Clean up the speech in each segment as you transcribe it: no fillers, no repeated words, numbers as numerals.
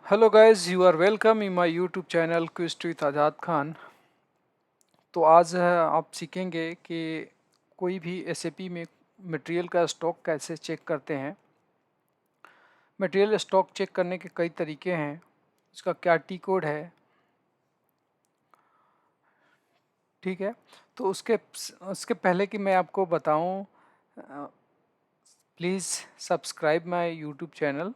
Hello guys, you are welcome in my YouTube channel quiz with Azad Khan. तो आज आप सीखेंगे कि कोई भी एसएपी में मटेरियल का स्टॉक कैसे चेक करते हैं। मटेरियल स्टॉक चेक करने के कई तरीके हैं, इसका क्या टी कोड है, ठीक है। तो उसके पहले कि मैं आपको बताऊं, please subscribe my YouTube channel.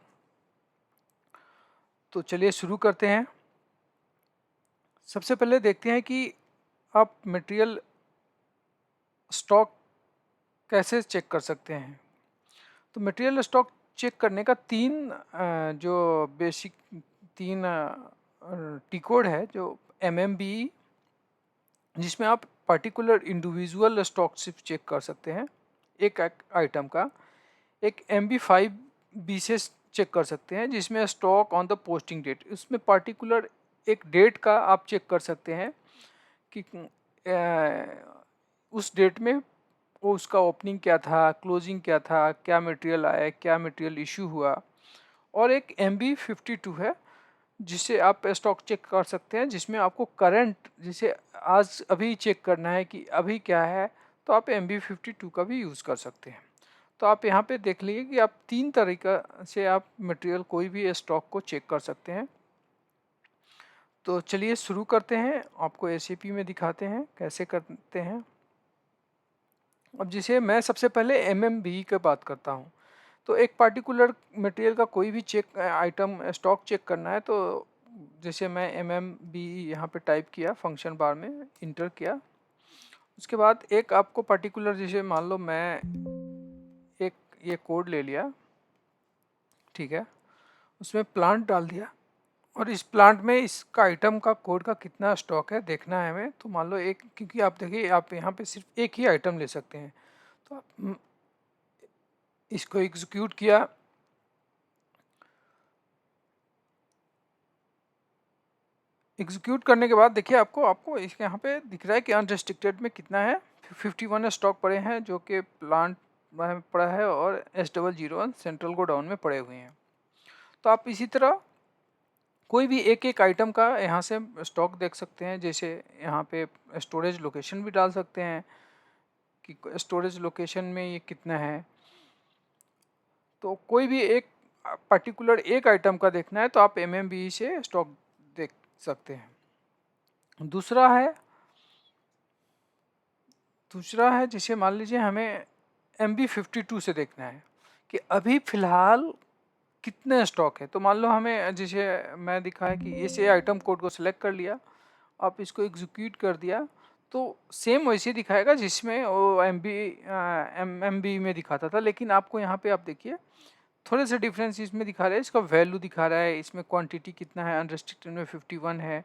तो चलिए शुरू करते हैं। सबसे पहले देखते हैं कि आप मटेरियल स्टॉक कैसे चेक कर सकते हैं। तो मटेरियल स्टॉक चेक करने का जो बेसिक तीन टी कोड है, जो MMBE, जिसमें आप पर्टिकुलर इंडिविजुअल स्टॉक सिर्फ चेक कर सकते हैं एक आइटम का। एक MB5B से चेक कर सकते हैं, जिसमें stock on the posting date, उसमें पर्टिकुलर एक डेट का आप चेक कर सकते हैं कि उस डेट में वो उसका ओपनिंग क्या था, क्लोजिंग क्या था, क्या मटेरियल आया, क्या मटेरियल इशू हुआ। और एक MB52 है, जिससे आप स्टॉक चेक कर सकते हैं, जिसमें आपको करंट, जिसे आज अभी चेक करना है कि अभी क्या है, तो आप MB52 का भी यूज़ कर सकते हैं। तो आप यहाँ पे देख लीजिए कि आप तीन तरीका से आप मटेरियल कोई भी स्टॉक को चेक कर सकते हैं। तो चलिए शुरू करते हैं, आपको एसएपी में दिखाते हैं कैसे करते हैं। अब जिसे मैं सबसे पहले MMBE की बात करता हूँ। तो एक पार्टिकुलर मटेरियल का कोई भी चेक आइटम स्टॉक चेक करना है, तो जैसे मैं MMBE यहाँ पे टाइप किया, फंक्शन बार में इंटर किया। उसके बाद एक आपको पर्टिकुलर, जैसे मान लो मैं एक ये कोड ले लिया, ठीक है, उसमें प्लांट डाल दिया, और इस प्लांट में इसका आइटम का कोड का कितना स्टॉक है देखना है हमें। तो मान लो एक, क्योंकि आप देखिए आप यहाँ पे सिर्फ एक ही आइटम ले सकते हैं। तो आप इसको एग्जीक्यूट किया। एग्जीक्यूट करने के बाद देखिए आपको आपको इसके यहाँ पे दिख रहा है कि अनरिस्ट्रिक्टेड में कितना है, 51 स्टॉक पड़े हैं, जो कि प्लांट में पड़ा है, और S001 सेंट्रल गोडाउन में पड़े हुए हैं। तो आप इसी तरह कोई भी एक एक आइटम का यहाँ से स्टॉक देख सकते हैं। जैसे यहाँ पे स्टोरेज लोकेशन भी डाल सकते हैं कि स्टोरेज लोकेशन में ये कितना है। तो कोई भी एक पर्टिकुलर एक आइटम का देखना है, तो आप MMBE से स्टॉक देख सकते हैं। दूसरा है जिसे मान लीजिए हमें MB52 से देखना है कि अभी फ़िलहाल कितने स्टॉक है। तो मान लो हमें, जैसे मैं दिखाया कि इसे आइटम कोड को सिलेक्ट कर लिया, आप इसको एग्जीक्यूट कर दिया, तो सेम वैसे दिखाएगा जिसमें वो MMB में दिखाता था। लेकिन आपको यहाँ पे आप देखिए थोड़े से डिफरेंस इसमें दिखा रहा है। इसका वैल्यू दिखा रहा है, इसमें क्वांटिटी कितना है, अनरिस्ट्रिक्टेड में 51 है,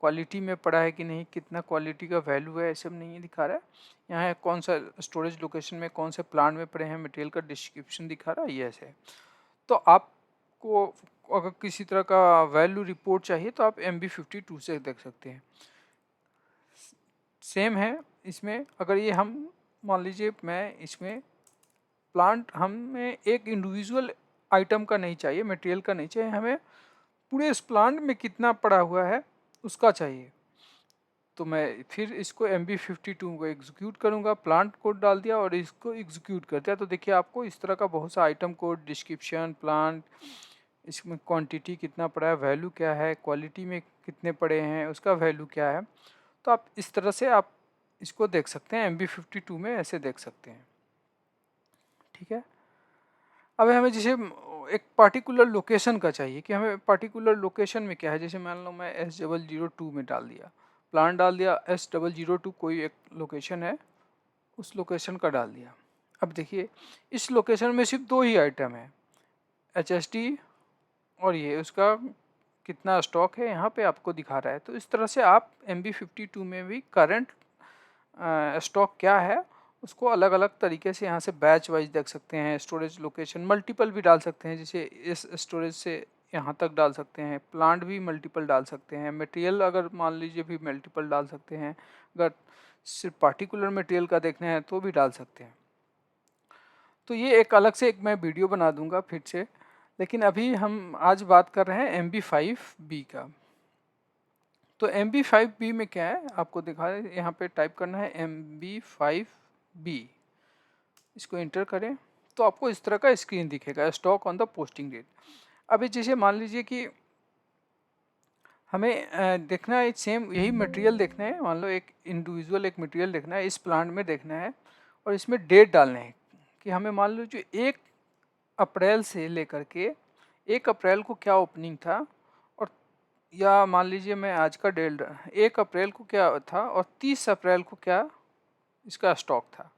क्वालिटी में पड़ा है कि नहीं, कितना क्वालिटी का वैल्यू है, सब नहीं दिखा रहा है। यहाँ है कौन सा स्टोरेज लोकेशन में, कौन से प्लांट में पड़े हैं, मटेरियल का डिस्क्रिप्शन दिखा रहा है, ये ऐसे। तो आपको अगर किसी तरह का वैल्यू रिपोर्ट चाहिए, तो आप MB52 से देख सकते हैं। सेम है इसमें। अगर ये हम मान लीजिए, मैं इसमें प्लांट, हमें एक इंडिविजुअल आइटम का नहीं चाहिए, मटेरियल का नहीं चाहिए, हमें पूरे इस प्लांट में कितना पड़ा हुआ है उसका चाहिए। तो मैं फिर इसको MB52 को एग्जीक्यूट करूंगा, प्लांट कोड डाल दिया और इसको एग्जीक्यूट कर दिया। तो देखिए आपको इस तरह का बहुत सा आइटम कोड, डिस्क्रिप्शन, प्लांट, इसमें क्वांटिटी कितना पड़ा है, वैल्यू क्या है, क्वालिटी में कितने पड़े हैं, उसका वैल्यू क्या है। तो आप इस तरह से आप इसको देख सकते हैं, MB52 में ऐसे देख सकते हैं, ठीक है। अब हमें जैसे एक पर्टिकुलर लोकेशन का चाहिए कि हमें पर्टिकुलर लोकेशन में क्या है। जैसे मान लो मैं S002 में डाल दिया, प्लान डाल दिया, S002 कोई एक लोकेशन है, उस लोकेशन का डाल दिया। अब देखिए इस लोकेशन में सिर्फ दो ही आइटम है, HSD, और ये उसका कितना स्टॉक है यहाँ पे आपको दिखा रहा है। तो इस तरह से आप MB52 में भी करंट स्टॉक क्या है उसको अलग अलग तरीके से यहाँ से बैच वाइज देख सकते हैं। स्टोरेज लोकेशन मल्टीपल भी डाल सकते हैं, जैसे इस स्टोरेज से यहाँ तक डाल सकते हैं, प्लांट भी मल्टीपल डाल सकते हैं, मटेरियल अगर मान लीजिए भी मल्टीपल डाल सकते हैं, अगर सिर्फ पार्टिकुलर मटेरियल का देखना है तो भी डाल सकते हैं। तो ये एक अलग से एक मैं वीडियो बना दूंगा फिर से, लेकिन अभी हम आज बात कर रहे हैं MB5B का। तो MB5B में क्या है आपको दिखा रहे, यहाँ पे टाइप करना है MB5B, इसको एंटर करें तो आपको इस तरह का स्क्रीन दिखेगा, stock on the posting date. अभी जैसे मान लीजिए कि हमें देखना है सेम यही मटेरियल देखना है, मान लो एक इंडिविजुअल एक मटेरियल देखना है, इस प्लांट में देखना है और इसमें डेट डालने हैं कि हमें मान लो जो 1 अप्रैल से लेकर के 1 अप्रैल को क्या ओपनिंग था, और या मान लीजिए मैं आज का डेट 1 अप्रैल को क्या था और 30 अप्रैल को क्या इसका स्टॉक था।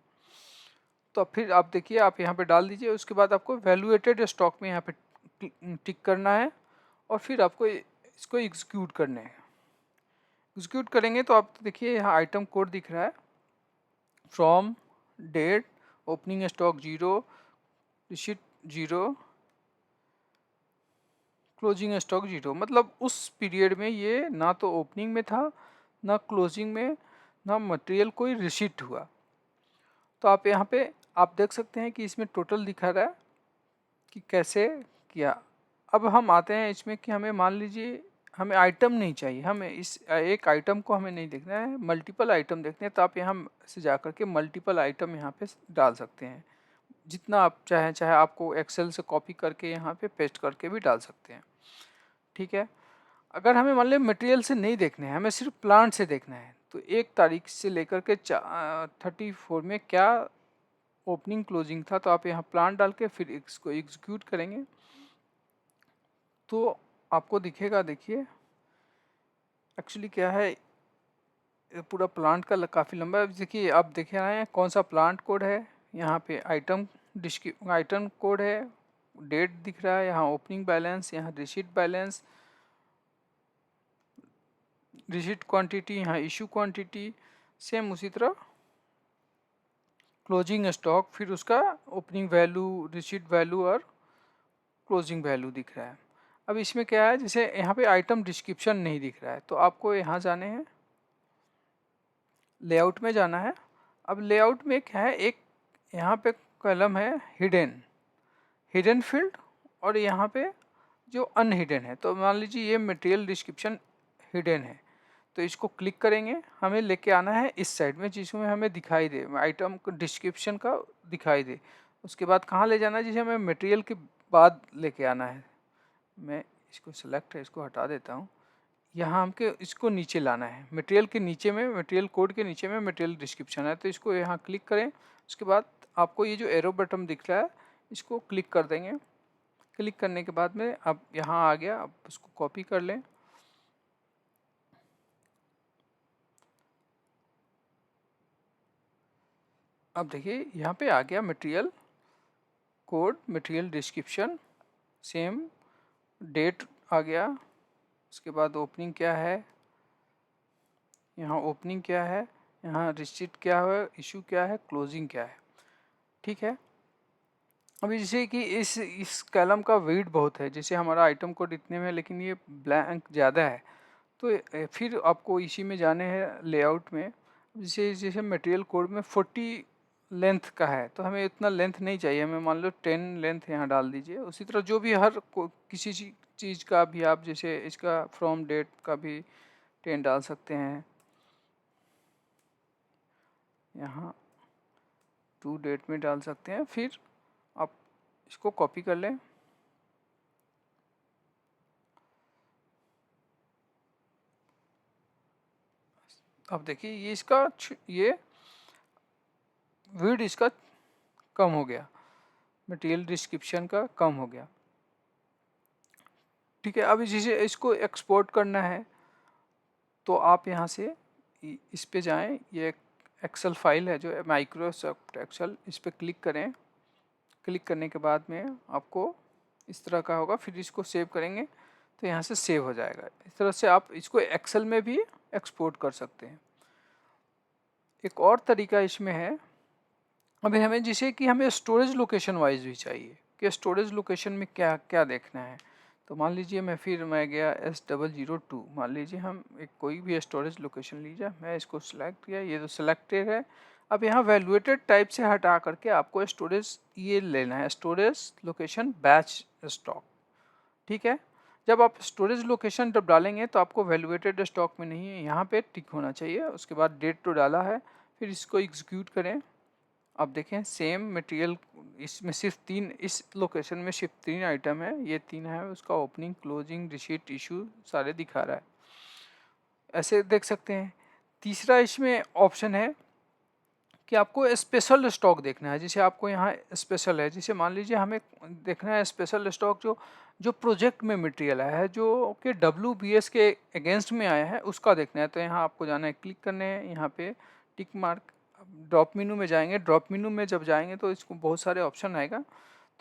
तो फिर आप देखिए आप यहाँ पे डाल दीजिए, उसके बाद आपको वैल्यूएटेड स्टॉक में यहाँ पे टिक करना है और फिर आपको इसको एग्जीक्यूट करने हैं। एग्जीक्यूट करेंगे तो आप देखिए यहाँ आइटम कोड दिख रहा है, from date opening stock 0, receipt 0, closing stock 0। मतलब उस पीरियड में ये ना तो ओपनिंग में था ना क्लोजिंग में, ना मटेरियल कोई रिसीट हुआ। तो आप यहाँ पे आप देख सकते हैं कि इसमें टोटल दिखा रहा है कि कैसे किया। अब हम आते हैं इसमें कि हमें मान लीजिए हमें आइटम नहीं चाहिए, हमें इस एक आइटम को हमें नहीं देखना है, मल्टीपल आइटम देखने हैं। तो आप यहाँ से जा कर के मल्टीपल आइटम यहाँ पे डाल सकते हैं, जितना आप चाहें, चाहे आपको एक्सेल से कॉपी करके यहाँ पे पेस्ट करके भी डाल सकते हैं। ठीक है। अगर हमें मान लीजिए मटेरियल से नहीं देखना है, हमें सिर्फ प्लांट से देखना है, तो 1 तारीख से लेकर के 34 में क्या ओपनिंग क्लोजिंग था, तो आप यहाँ प्लांट डाल के फिर इसको एग्जीक्यूट करेंगे तो आपको दिखेगा। देखिए एक्चुअली क्या है, पूरा प्लांट का काफ़ी लंबा है। देखिए आप देख रहे हैं कौन सा प्लांट कोड है, यहाँ पे आइटम कोड है, डेट दिख रहा है, यहाँ ओपनिंग बैलेंस, यहाँ रिसीट बैलेंस, रिसीट क्वांटिटी, यहाँ इशू क्वांटिटी, सेम उसी तरह क्लोजिंग स्टॉक, फिर उसका ओपनिंग वैल्यू, रिसीट वैल्यू और क्लोजिंग वैल्यू दिख रहा है। अब इसमें क्या है, जैसे यहाँ पे आइटम डिस्क्रिप्शन नहीं दिख रहा है, तो आपको यहाँ जाने हैं, लेआउट में जाना है। अब लेआउट में क्या है, एक यहाँ पे कॉलम है हिडन फील्ड, और यहाँ पे जो अनहिडन है। तो मान लीजिए ये मटेरियल डिस्क्रिप्शन हिडन है, तो इसको क्लिक करेंगे, हमें लेके आना है इस साइड में जिसमें हमें दिखाई दे आइटम डिस्क्रिप्शन का दिखाई दे। उसके बाद कहाँ ले जाना है, जिसे हमें मटेरियल के बाद लेके आना है। मैं इसको सिलेक्ट है, इसको हटा देता हूँ। यहाँ हमके इसको नीचे लाना है, मटेरियल के नीचे में, मटेरियल कोड के नीचे में मटेरियल डिस्क्रिप्शन है, तो इसको यहाँ क्लिक करें। उसके बाद आपको ये जो एरो बटन दिख रहा है इसको क्लिक कर देंगे। क्लिक करने के बाद में अब यहाँ आ गया, अब उसको कॉपी कर लें। अब देखिए यहाँ पे आ गया material code, material description, same date आ गया। उसके बाद ओपनिंग क्या है, यहाँ ओपनिंग क्या है, यहाँ रिसीट क्या है, इशू क्या है, क्लोजिंग क्या है। ठीक है। अभी जैसे कि इस कॉलम का वेट बहुत है, जैसे हमारा आइटम कोड इतने में, लेकिन ये ब्लैंक ज़्यादा है, तो फिर आपको इसी में जाने हैं लेआउट में। जैसे जैसे मटेरियल कोड में 40 लेंथ का है, तो हमें इतना लेंथ नहीं चाहिए, हमें मान लो 10 लेंथ यहाँ डाल दीजिए। उसी तरह जो भी किसी चीज़ का भी आप, जैसे इसका फ्रॉम डेट का भी 10 डाल सकते हैं, यहाँ टू डेट में डाल सकते हैं। फिर आप इसको कॉपी कर लें। अब देखिए ये इसका ये विड्थ इसका कम हो गया, मटेरियल डिस्क्रिप्शन का कम हो गया। ठीक है। अभी जैसे इसको एक्सपोर्ट करना है तो आप यहाँ से इस पे जाएं, ये एक्सेल फाइल है जो माइक्रोसॉफ्ट एक्सेल, इस पे क्लिक करें। क्लिक करने के बाद में आपको इस तरह का होगा, फिर इसको सेव करेंगे तो यहाँ से सेव हो जाएगा। इस तरह से आप इसको एक्सेल में भी एक्सपोर्ट कर सकते हैं। एक और तरीका इसमें है, अभी हमें जैसे कि हमें स्टोरेज लोकेशन वाइज भी चाहिए कि स्टोरेज लोकेशन में क्या क्या देखना है। तो मान लीजिए मैं गया S002, मान लीजिए हम एक कोई भी स्टोरेज लोकेशन लीजिए, मैं इसको सिलेक्ट किया, ये तो सिलेक्टेड है। अब यहाँ वैल्यूएटेड टाइप से हटा करके आपको स्टोरेज ये लेना है, स्टोरेज लोकेशन बैच स्टॉक। ठीक है। जब आप स्टोरेज लोकेशन जब डालेंगे तो आपको वैल्यूएटेड स्टॉक में नहीं है, यहाँ पे टिक होना चाहिए। उसके बाद डेट तो डाला है, फिर इसको एग्जीक्यूट करें। अब देखें सेम मटेरियल, इसमें सिर्फ 3, इस लोकेशन में सिर्फ 3 आइटम है, ये 3 है, उसका ओपनिंग, क्लोजिंग, रिसीट, इशू सारे दिखा रहा है, ऐसे देख सकते हैं। तीसरा इसमें ऑप्शन है कि आपको स्पेशल स्टॉक देखना है, जैसे आपको यहाँ स्पेशल है, जैसे मान लीजिए हमें देखना है स्पेशल स्टॉक जो जो प्रोजेक्ट में मटेरियल आया है, जो कि WBS के अगेंस्ट में आया है, उसका देखना है। तो यहाँ आपको जाना है, क्लिक करने हैं, यहाँ पे टिक मार्क, ड्रॉप मेनू में जाएंगे। ड्रॉप मेनू में जब जाएंगे तो इसको बहुत सारे ऑप्शन आएगा।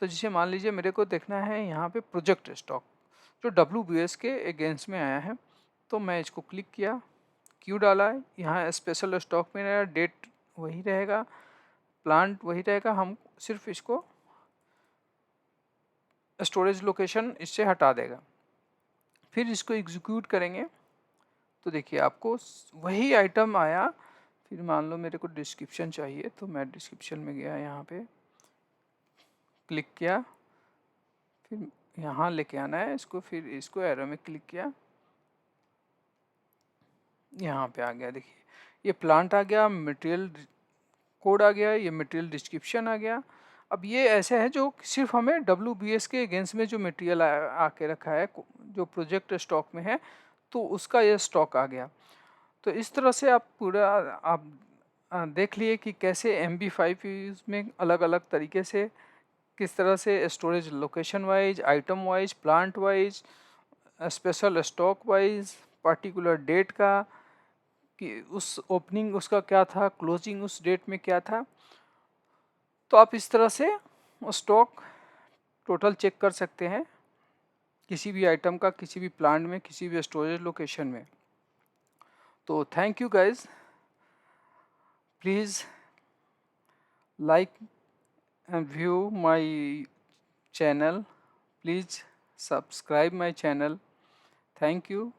तो जैसे मान लीजिए मेरे को देखना है यहाँ पे प्रोजेक्ट स्टॉक जो WBS के अगेंस्ट में आया है, तो मैं इसको क्लिक किया, क्यों डाला है, यहाँ स्पेशल स्टॉक में रहेगा, डेट वही रहेगा, प्लांट वही रहेगा, हम सिर्फ इसको स्टोरेज लोकेशन इससे हटा देगा। फिर इसको एग्जीक्यूट करेंगे तो देखिए आपको वही आइटम आया। फिर मान लो मेरे को डिस्क्रिप्शन चाहिए, तो मैं डिस्क्रिप्शन में गया, यहाँ पे क्लिक किया, फिर यहाँ लेके आना है इसको, फिर इसको एरो में क्लिक किया, यहाँ पे आ गया। देखिए ये प्लांट आ गया, मटेरियल कोड आ गया, ये मटेरियल डिस्क्रिप्शन आ गया। अब ये ऐसे है जो सिर्फ हमें WBS के अगेंस्ट में जो मटेरियल आके रखा है, जो प्रोजेक्ट स्टॉक में है, तो उसका ये स्टॉक आ गया। तो इस तरह से आप पूरा आप देख लिए कि कैसे MB5 में अलग अलग तरीके से किस तरह से storage location wise, item wise, plant wise, special stock wise, particular date का कि उस ओपनिंग उसका क्या था, क्लोजिंग उस डेट में क्या था। तो आप इस तरह से स्टॉक टोटल चेक कर सकते हैं किसी भी आइटम का, किसी भी प्लांट में, किसी भी स्टोरेज लोकेशन में। तो thank you guys, please like and view my channel, please subscribe my channel. Thank you.